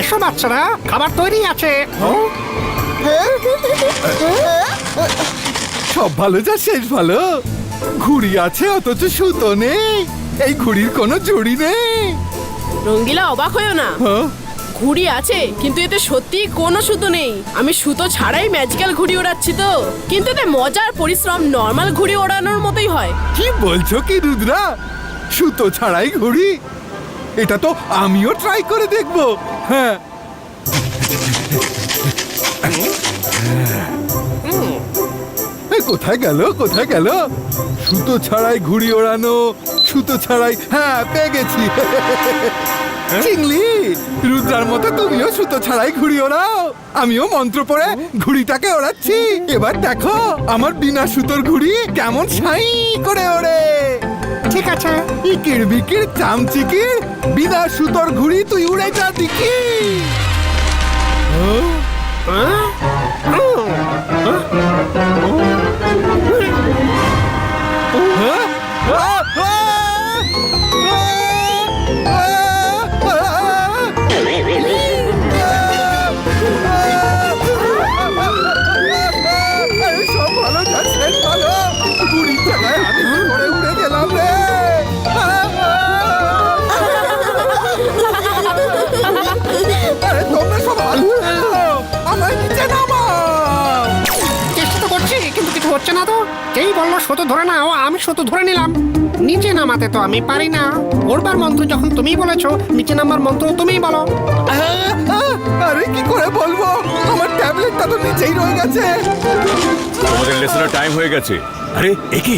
এসো বাচ্চারা, খাবার তৈরি আছে। সব ভালো যা শেষ ভালো। ঘুড়ি আছে অথচ সুতো নেই, এই ঘুড়ির কোনো জুড়ি নেই। রঙ্গিলা অবাক হয়েও না, হ্যাঁ? ঘুড়ি আছে কিন্তু এতে সত্যি কোনো সুতো নেই। আমি সুতো ছাড়াই ম্যাজিক্যাল ঘুড়ি ওড়াচ্ছি তো, কিন্তু এতে মজার পরিশ্রম নর্মাল ঘুড়ি ওড়ানোর মতোই হয়। কি বলছো কি রুদ্রা, সুতো ছাড়াই ঘুড়ি? এটা তো আমিও ট্রাই করে দেখবো। হ্যাঁ, কোথায় গেল কোথায় গেল? সুতো ছাড়াই ঘুড়ি ওড়ানো, সুতো ছাড়াই, হ্যাঁ পেয়ে গেছি। চিংলি, রুদ্রার মতো তুমিও সুতো ছাড়াই ঘুড়ি ওড়াও, আমিও মন্ত্র পড়ে ঘুড়িটাকে ওড়াচ্ছি। এবার দেখো আমার বিনা সুতোর ঘুড়ি কেমন ছাই করে ওড়ে। ঠিক আছে। ইকির বিকির চামচিকির বিনা সুতোর ঘুড়ি তুই উড়ে যা দেখি। সব ভালো যাচ্ছে, ভালো। ঘুড়ির জায়গায় আমি ঘরে উড়ে গেলাম রে। আরে তোমরা সব ভালো, আমার নিচে নামাও। চেষ্টা তো করছি কিন্তু কিছু হচ্ছে না তো। যেই বললো সুতো ধরে নাও, আমি সুতো ধরে নিলাম। নিচে নামাতে তো আমি পারি না। ওরবার মন্ত্র যখন তুমি বলেছো, নিচে নামার মন্ত্র তুমিই বলো। আরে কি করে বলবো, আমার ট্যাবলেটটা তো নিচেই রয়ে গেছে। তোমাদের লেসনের টাইম হয়ে গেছে। আরে এ কি?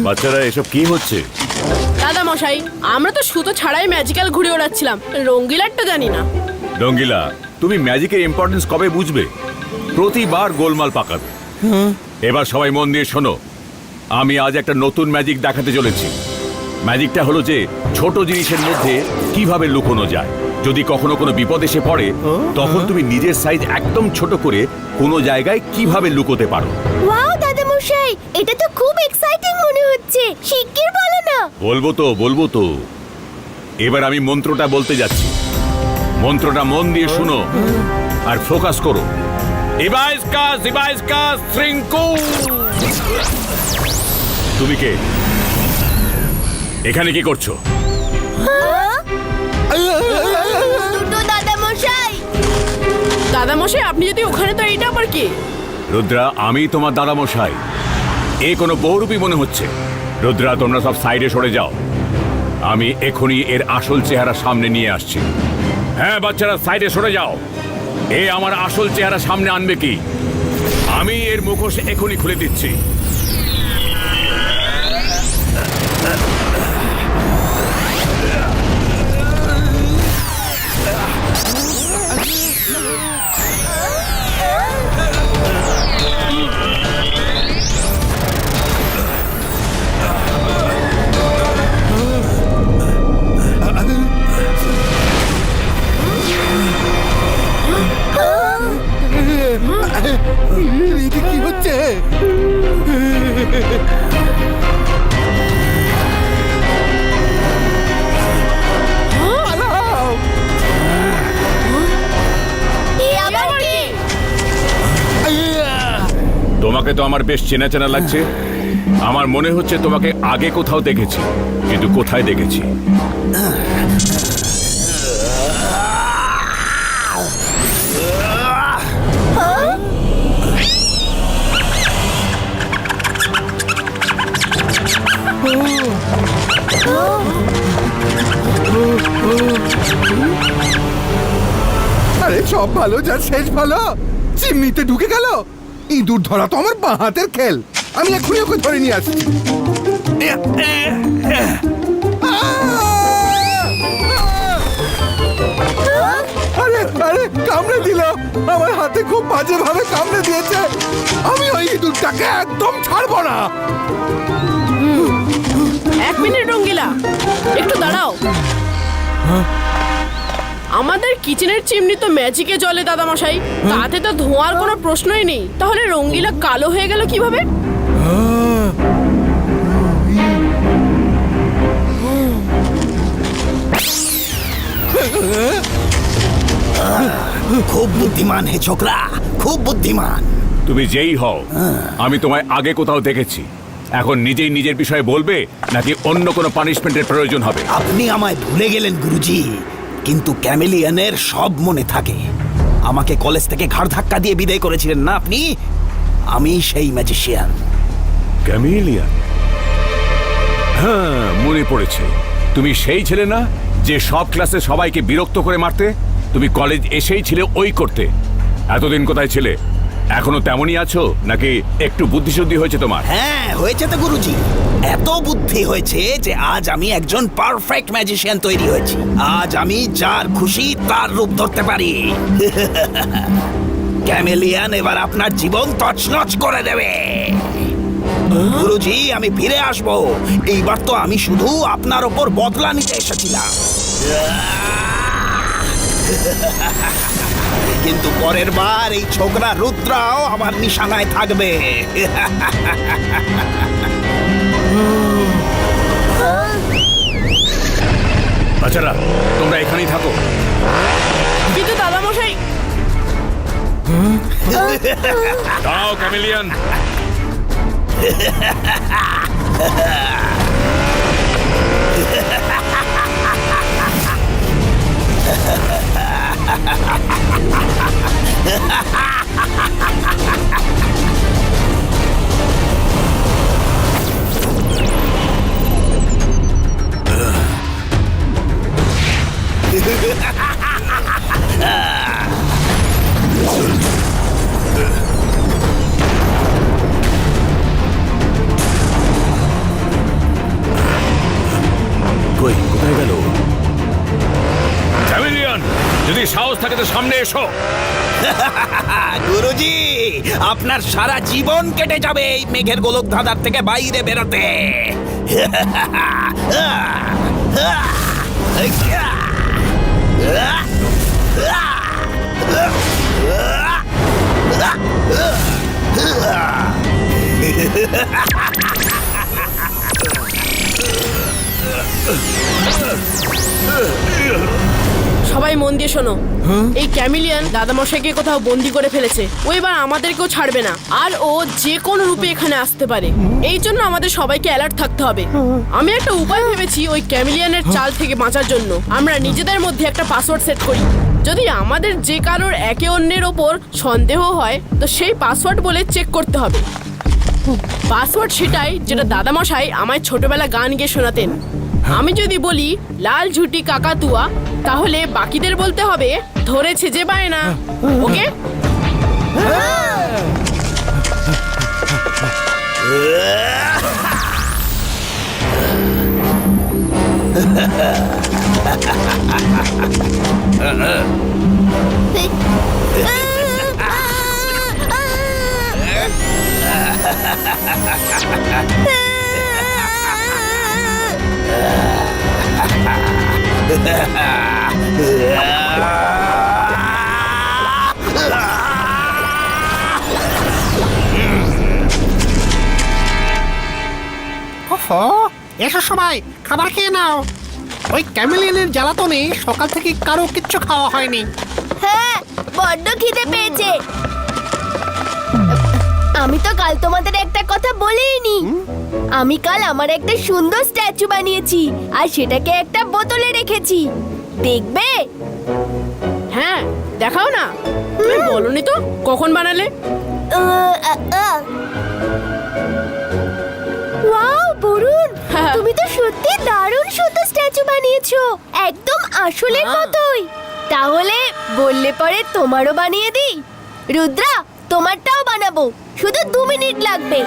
বাচ্চারা এসব কি হচ্ছে? দাদা মশাই, আমরা তো সুতো ছাড়াই ম্যাজিক্যাল ঘুড়ি ওড়াচ্ছিলাম, রঙ্গিলারটা জানি না। রঙ্গিলা, তুমি ম্যাজিকের ইম্পর্টেন্স কবে বুঝবে? প্রতিবার গোলমাল পাকাবে। এবার সবাই মন দিয়ে শোনো, আমি আজ একটা নতুন ম্যাজিক দেখাতে চলেছি। ম্যাজিকটা হলো যে ছোট জিনিসের মধ্যে কিভাবে লুকোনো যায়। যদি কখনো কোনো বিপদ এসে পড়ে, তখন তুমি নিজের সাইজ একদম ছোট করে কোনো জায়গায় কিভাবে লুকোতে পারো। ওয়াও দাদা মশাই, এটা তো খুব এক্সাইটিং মনে হচ্ছে। শিগগির বলো না। বলবো তো। এবার আমি মন্ত্রটা বলতে যাচ্ছি। মন্ত্রটা মন দিয়ে শুনো আর ফোকাস করো। ইবাইসকা শ্রিঙ্কু। তুমি কে? এখানে কি করছো? দুটো দাদা মশাই। দাদা মশাই, আপনি যদি ওখানে, তো এইটা আবার কি? রুদ্রা, আমি তোমার দাদা মশাই। এ কোনো বহুরূপী মনে হচ্ছে। রুদ্রা, তোমরা সব সাইডে সরে যাও। আমি এখনই এর আসল চেহারা সামনে নিয়ে আসছি। হ্যাঁ বাচ্চারা, সাইডে সরে যাও। এ আমার আসল চেহারা সামনে আনবে কি? আমি এর মুখোশ এখনই খুলে দিচ্ছি। এটা কি হচ্ছে? তোমাকে তো আমার বেশ চেনা চেনা লাগছে। আমার মনে হচ্ছে তোমাকে আগে কোথাও দেখেছি, কিন্তু কোথায় দেখেছি? আরে সব ভালো যার শেষ ভালো। চিমনিতে ঢুকে গেল। ইঁদুর ধরা তো আমার বাঁ হাতের খেল। আমি এখনই ওকে ধরে নিয়ে আসছি। আরে আরে কামড়ে দিল, আমার হাতে খুব বাজে ভাবে কামড়ে দিয়েছে। আমি ওই ইঁদুরটাকে একদম ছাড়বো না। এক মিনিট রঙ্গিলা, একটু দাঁড়াও। আমাদের কিচেনের চিমনি তো ম্যাজিকে জ্বলে দাদা মশাই, তাতে তো ধোঁয়ার কোনো প্রশ্নই নেই। তাহলে রঙ্গিলা কালো হয়ে গেল কিভাবে? খুব বুদ্ধিমান হে ছোকরা, খুব বুদ্ধিমান। তুমি যেই হও, আমি তোমায় আগে কোথাও দেখেছি। এখন নিজেই নিজের বিষয়ে বলবে নাকি অন্য কোনো পানিশমেন্টের প্রয়োজন হবে? আপনি আমায় ভুলে গেলেন গুরুজি, কিন্তু ক্যামেলিয়ানের সব মনে থাকে। আমাকে কলেজ থেকে ঘাড় ধাক্কা দিয়ে বিদায় করেছিলেন না আপনি? আমি সেই ম্যাজিশিয়ান। ক্যামেলিয়ান? হ্যাঁ, মনে পড়েছে। তুমি সেই ছেলে না যে সব ক্লাসে সবাইকে বিরক্ত করে মারতে? তুমি কলেজ এসেই ছিলে ওই করতে। এতদিন কোথায় ছিলে? এখনো তেমনই আছো নাকি একটু বুদ্ধিশুদ্ধি হয়েছে তোমার? হ্যাঁ, হয়েছে তো গুরুজি। এত বুদ্ধি হয়েছে যে আজ আমি একজন পারফেক্ট ম্যাজিশিয়ান তৈরি হয়েছি। আজ আমি যার খুশি তার রূপ ধরতে পারি। ক্যামেলিয়ান এবার আপনার জীবন তছনছ করে দেবে। গুরুজি, আমি ফিরে আসব। এইবার তো আমি শুধু আপনার ওপর বদলা নিতে এসেছিলাম, কিন্তু পরের বার এই ছোকরা রুদ্রাও আমার নিশানায় থাকবে। বাচ্চারা, তোমরা এখানেই থাকো। কিন্তু দাদামশাই, দাঁড়াও ক্যামেলিয়ান। কই, কোথায় গেল ক্যামেলিয়ান? যদি সাহস থাকে তো সামনে এসো। গুরুজি, আপনার সারা জীবন কেটে যাবে এই মেঘের গোলক ধাঁধার থেকে বাইরে বেরোতে। সবাই মন দিয়ে শোনো। এই ক্যামিলিয়ান দাদামশাইকে কোথাও বন্দি করে ফেলেছে। ও এবার আমাদেরকেও ছাড়বে না, আর ও যে কোনো রূপে এখানে আসতে পারে। এই জন্য আমাদের সবাইকে অ্যালার্ট থাকতে হবে। আমি একটা উপায় ভেবেছি ওই ক্যামিলিয়ানের চাল থেকে বাঁচার জন্য। আমরা নিজেদের মধ্যে একটা পাসওয়ার্ড সেট করি। যদি আমাদের যে কারোর একে অন্যের ওপর সন্দেহ হয় তো সেই পাসওয়ার্ড বলে চেক করতে হবে। পাসওয়ার্ড সেটাই যেটা দাদামশাই আমায় ছোটবেলা গান গেয়ে শোনাতেন। আমি যদি বলি লাল ঝুটি কাকাতুয়া, তাহলে বাকিদের বলতে হবে ধরেছে যে বায়না। ওকে? ওহো, এসো সবাই, খাবার খেয়ে নাও। ওই ক্যামেলিয়ানের জ্বালাতনে সকাল থেকে কারো কিচ্ছু খাওয়া হয়নি। হ্যাঁ, বড্ড খিদে পেয়েছে। আমি তো কাল তোমাদের একটা কথা বলিনি। আমি কাল আমার একটা সুন্দর স্ট্যাচু বানিয়েছি, আর সেটাকে একটা বোতলে রেখেছি। দেখবে? হ্যাঁ, দেখাও না। তুমি বলনি তো কখন বানালে? ওয়াও বরুণ, তুমি তো সত্যি দারুণ সুন্দর স্ট্যাচু বানিয়েছো, একদম আসলের মতোই। তাহলে বললে পরে তোমারও বানিয়ে দিই। রুদ্রা, তোমারটাও বানাবো, শুধু 2 মিনিট লাগবে।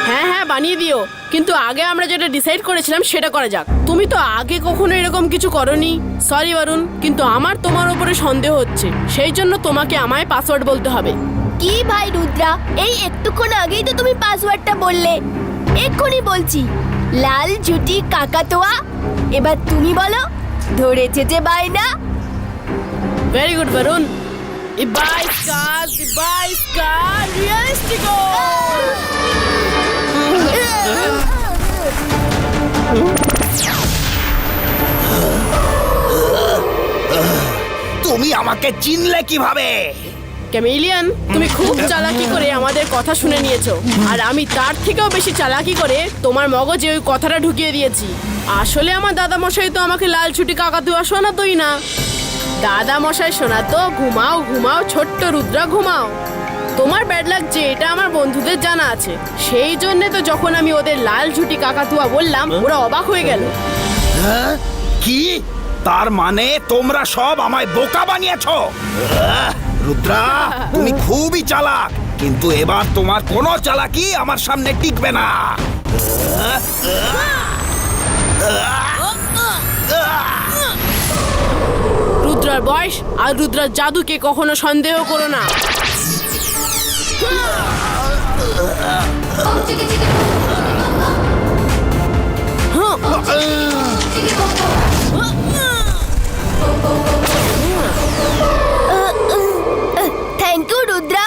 হ্যাঁ হ্যাঁ, বানিয়ে দিও, কিন্তু আগে আমরা যেটা ডিসাইড করেছিলাম সেটা করা যাক। তুমি তো আগে কখনো এরকম কিছু করনি। সরি বরুণ, কিন্তু আমার তোমার উপরে সন্দেহ হচ্ছে, সেই জন্য তোমাকে আমায় পাসওয়ার্ড বলতে হবে। কি ভাই রুদ্রা, এই একটুক্ষণ আগেই তো তুমি পাসওয়ার্ডটা বললে। এক্ষুনি বলছি, লাল ঝুটি কাকাতুয়া। এবার তুমি বলো, ধরেছে যে বায়না। Very good Varun. Ibaiska realistico. তুমি আমাকে চিনলে কিভাবে? ক্যামেলিয়ান, তুমি খুব চালাকি করে আমাদের কথা শুনে নিয়েছো, আর আমি তার থেকেও বেশি চালাকি করে তোমার মগজে ওই কথাটা ঢুকিয়ে দিয়েছি। আসলে আমার দাদা মশাই তো আমাকে লাল ছুটি কাকাতুয়া শোনাতোই না। দাদা মশাই শোনাতো ঘুমাও ঘুমাও ছোট্ট রুদ্রা ঘুমাও। তোমার ব্যাড লাগ যে এটা আমার বন্ধুদের জানা আছে, সেই জন্য তো যখন আমি ওদের লাল ঝুটি কাকাতুয়া বললাম ওরা অবাক হয়ে গেল। হ্যাঁ? কি? তার মানে তোমরা সব আমায় বোকা বানিয়েছো? রুদ্রা, তুমি খুবই চালাক, কিন্তু এবার তোমার কোনো চালাকি আমার সামনে টিকবে না। রুদ্রার বয়স আর রুদ্রার জাদুকে কখনো সন্দেহ করো না। Thank you Rudra.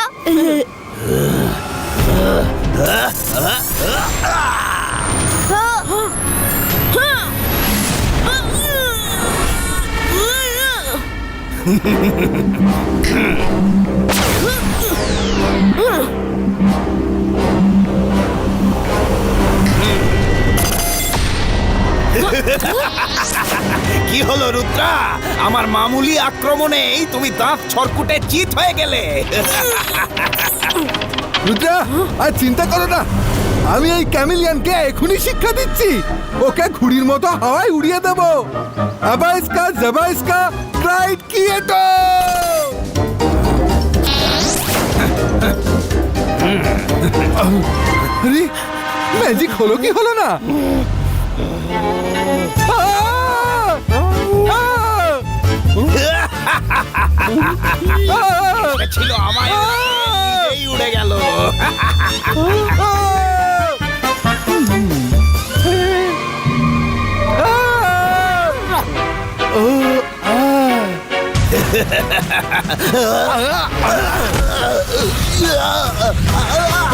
কি হলো রুদ্রা? আমার মামুলি আক্রমণেই তুমি দাঁত ছরকুটে চিত হয়ে গেলে। রুদ্রা, আর চিন্তা করো না, আমি এই ক্যামিলিয়ানকে এখনই শিক্ষা দিচ্ছি। ওকে ঘুড়ির মতো হাওয়ায় উড়িয়ে দেবো। আবা ইসকা জাবা ইসকা রাইট কিয়েটো। আরে ম্যাজিক হলো কি হলো না? ছিল আমায় নিজেই উড়ে গেল।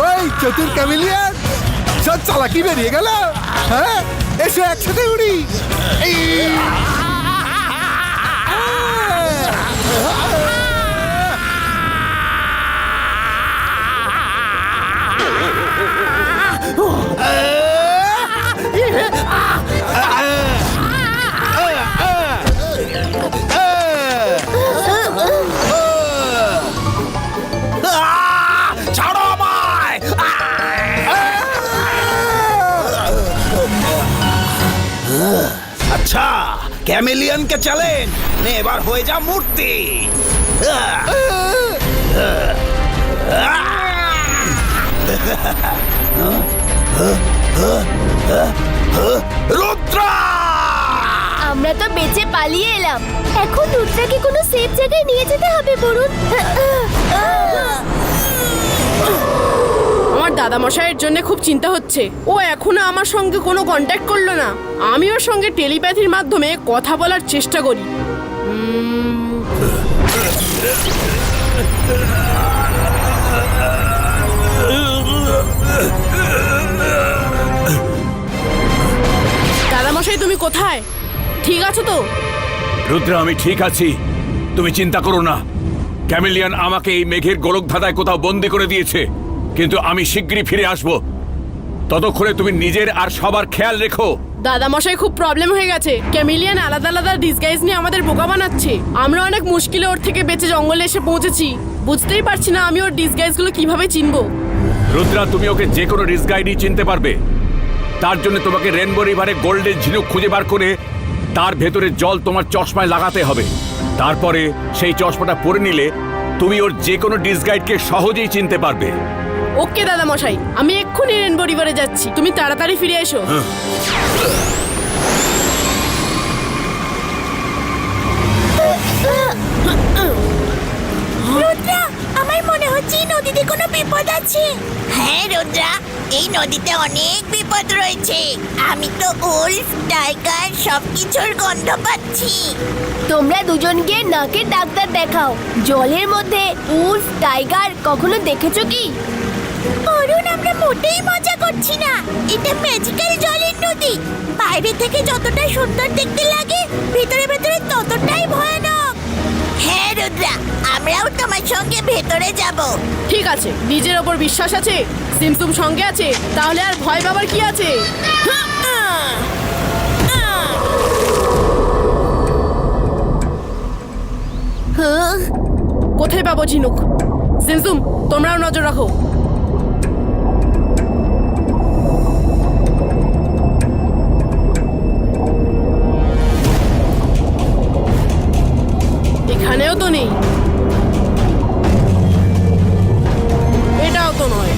ওই চতুর ক্যামিলিয়ান, সব চালাকি বেরিয়ে গেল। হ্যাঁ, এসে একসাথে উড়ি। ছাড়ো আমায়! আচ্ছা, ক্যামেলিয়ানকে চ্যালেঞ্জ নে, এবার হয়ে যা মূর্তি। রুদ্রা! আমরা তো বেঁচে পালিয়ে এলাম, এখন রুদ্রাকে কোনো সেফ জায়গায় নিয়ে যেতে হবে বরুণ। আমার দাদা মশাইয়ের জন্য খুব চিন্তা হচ্ছে। ও এখনো আমার সঙ্গে কোনো কন্ট্যাক্ট করলো না। আমি ওর সঙ্গে টেলিপ্যাথির মাধ্যমে কথা বলার চেষ্টা করি। দাদা মশাই, তুমি কোথায়? ঠিক আছো তো? রুদ্রা, আমি ঠিক আছি, তুমি চিন্তা করো না। ক্যামেলিয়ান আমাকে এই মেঘের গোলক ধাঁধায় কোথাও বন্দি করে দিয়েছে, কিন্তু আমি শিগগিরই ফিরে আসব। ততক্ষণে তুমি নিজের আর সবার খেয়াল রেখো। দাদা মশাই, খুব প্রবলেম হয়ে গেছে। ক্যামিলিয়ান আলাদা আলাদা ডিসগাইজ নিয়ে আমাদের বোকা বানাচ্ছে। আমরা অনেক মুশকিলে ওর থেকে বেঁচে জঙ্গলে এসে পৌঁছেছি। বুঝতেই পারছি না আমি ওর ডিসগাইজগুলো কিভাবে চিনবো। রুদ্রা, তুমি ওকে যে কোনো ডিসগাইডই চিনতে পারবে। তার জন্য তোমাকে রেনবো রিভারে গোল্ডের ঝিনুক খুঁজে বার করে তার ভেতরে জল তোমার চশমায় লাগাতে হবে। তারপরে সেই চশমাটা পরে নিলে তুমি ওর যে কোনো ডিসগাইডকে সহজেই চিনতে পারবে। ওকে দাদা মশাই, আমি এক্ষুনি রেনবো রিভারে যাচ্ছি। তুমি তাড়াতাড়ি ফিরে এসো। রুদ্রা, আমার মনে হচ্ছে এই নদীতে কোনো বিপদ আছে। হ্যাঁ রুদ্রা, এই নদীতে অনেক বিপদ রয়েছে। আমি তো উল্ফ, টাইগার সবকিছুর গন্ধ পাচ্ছি। তোমরা দুজন গিয়ে নাকের ডাক্তার দেখাও। জলের মধ্যে উল্ফ, টাইগার কখনো দেখেছো কি? অরুণ, আমরা মোটেই মজা করছি না। এটা ম্যাজিক্যাল জলের নদী। বাইরে থেকে যতটা সুন্দর দেখতে লাগে, ভেতরে ভেতরে ততটাই ভয়ানক। হ্যাঁ রুদ্রা, আমরাও তোমার সঙ্গে ভেতরে যাব। ঠিক আছে, নিজের ওপর বিশ্বাস আছে, সিমসুম সঙ্গে আছে, তাহলে আর ভয় পাবার কি আছে? কোথায় পাবো ঝিনুক? সিমসুম, তোমরাও নজর রাখো। এখানেও তো নেই, এটাও তো নয়।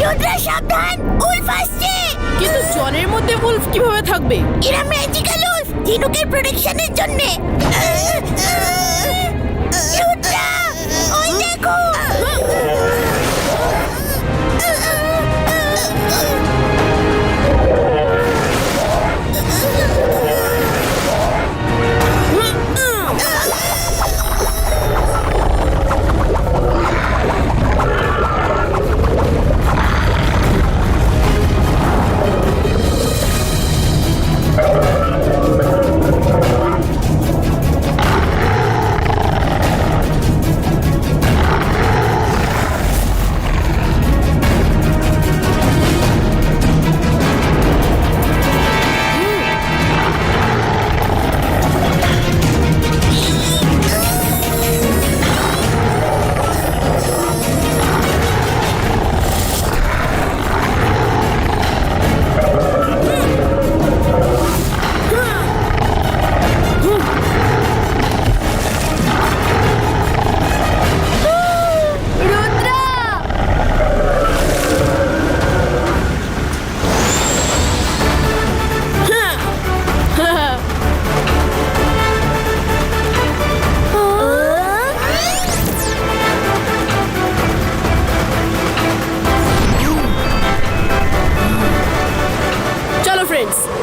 রুদ্রা সাবধান, উল্ফ আসছে। কিন্তু জলের মধ্যে উলফ কিভাবে থাকবে? এরা ম্যাজিক্যাল উল্ফ, ঝিনুকের প্রোটেকশনের জন্য। রুদ্রা, ওই দেখো।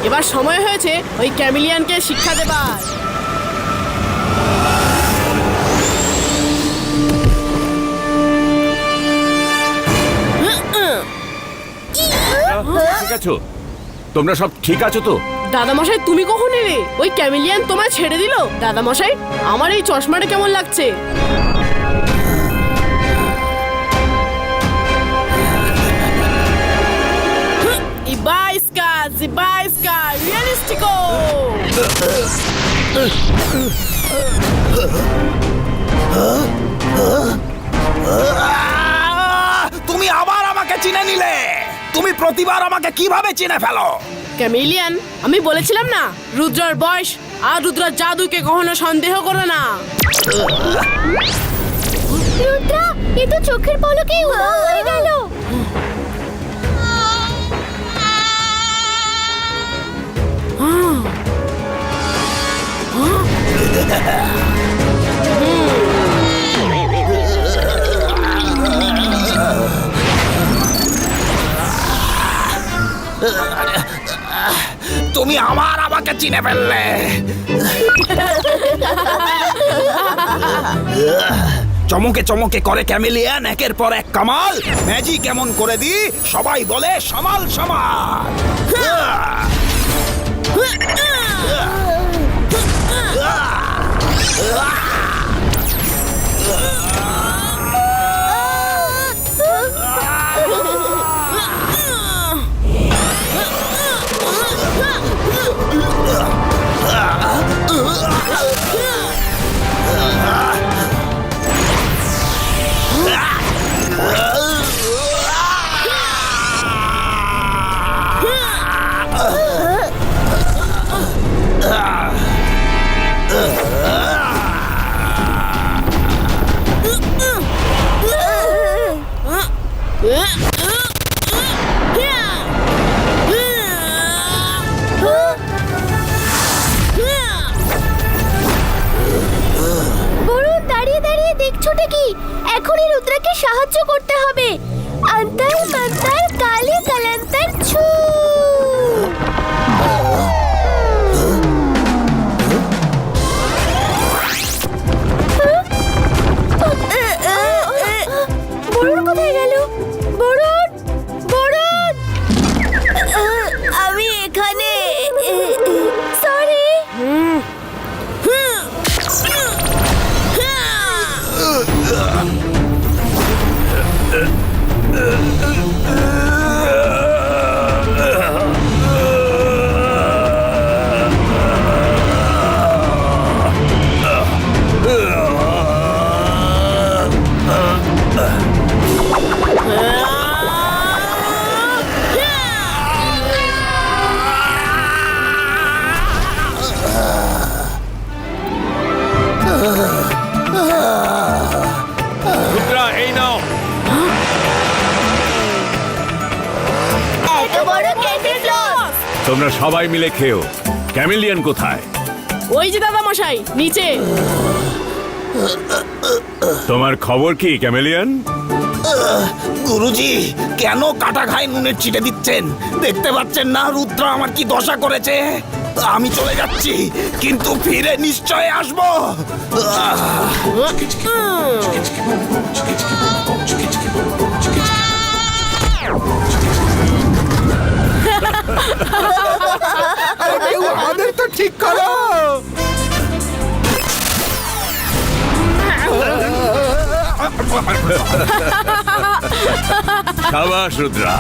এবার সময় হয়েছে ওই ক্যামিলিয়ানকে শিক্ষা দেবার। ঠিক আছো? তোমরা সব ঠিক আছো তো? দাদামশাই, তুমি কখন এলে? ওই ক্যামিলিয়ান তোমায় ছেড়ে দিল? দাদামশাই, আমার এই চশমাটা কেমন লাগছে? Ibaiska, realistico! তুমি আবার আমাকে চিনে নিলে। তুমি প্রতিবার আমাকে কিভাবে চিনে ফেলো? ক্যামিলিয়ান, আমি বলেছিলাম না, রুদ্রার বয়স আর রুদ্রার জাদুকে কখনো সন্দেহ করো না। রুদ্রা, এ তো চোখের পলকেই উধাও হয়ে গেল। তুমি আবার আমাকে চিনে ফেললে। চমকে চমকে করে ক্যামিলিয়ান একের পর এক কামাল। ম্যাজিক কেমন করে দি, সবাই বলে সামাল সামাল। বরুণ, দাঁড়িয়ে দাঁড়িয়ে দেখছোটা কি? এখনই রুদ্রাকে সাহায্য করতে হবে। অন্তর মন্তর কালে কালান্তর ছু। বরুণ কোথায় গেল? বরুণ, বরুণ! রুদ্রা এই নাও। এত বড় ক্যান্ডি ফ্লস তোমরা সবাই মিলে খেও। ক্যামেলিয়ান কোথায়? ওই যে দাদা মশাই নিচে। তোমার খবর কি ক্যামেলিয়ান? গুরুজি কেন কাটা ঘায়ে নুনের ছিটে দিচ্ছেন? দেখতে পাচ্ছেন না রুদ্রা আমার কি দশা করেছে? আমি চলে যাচ্ছি, কিন্তু ফিরে নিশ্চয় আসবো। কেউ আমাদের তো ঠিক করো। সাবাস রুদ্রা।